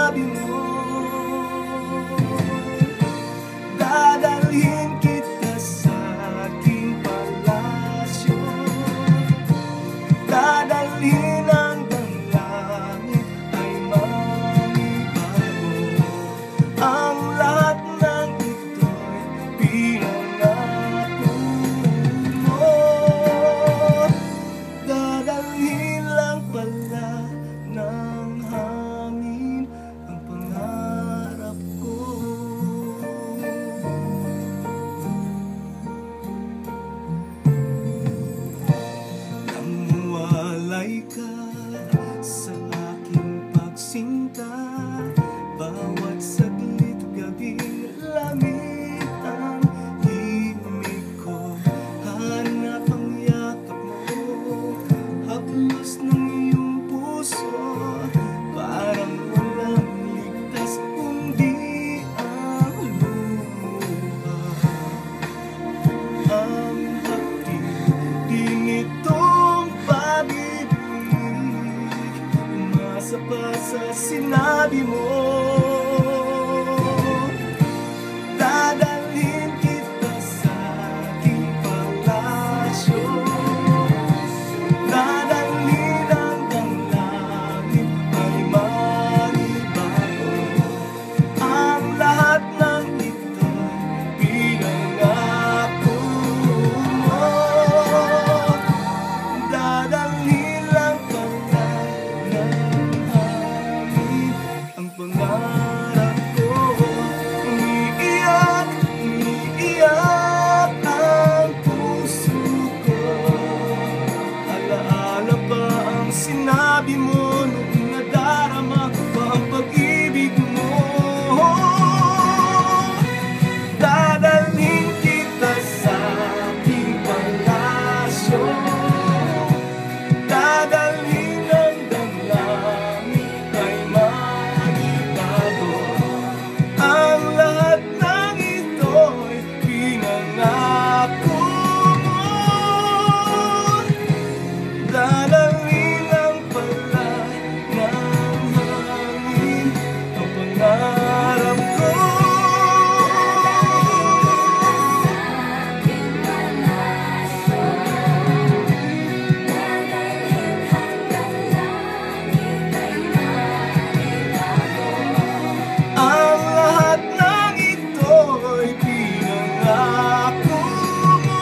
sinabi mo. Dadalhin kita sa aking palasyo, dadalhin hanggang langit ay manibago. Ang lahat ng ito'y pinangako mo. Dadalhin lang pala ng hangin ang pangarap ko. Walay ka sa aking pagsinta, bawat saglit gabing lamig ang himig ko. Hanap ang yakap mo, haplos ng iyong puso, parang walang ligtas kundi ang luha. Ang hapdi nitong sapat sa sinabi mo. Dadalhin kita sa aking palasyo, dadalhin hanggang langit ay manibago. Ang lahat ng ito'y pinangako mo. Dadalhin lang pala ang pangarap ko. Umiiyak, umiiyak ang puso ko. Alaala pa ang sinabi mo nung nadarama pa ang pag-ibig mo. Dadalhin kita sa aking palasyo, dadalhin hanggang langit ay manibago. Ang lahat ng ito'y pinangako mo. Dadalhin lang pala ng hangin ang pangarap ko. Ang lahat ng ito'y pinangako mo.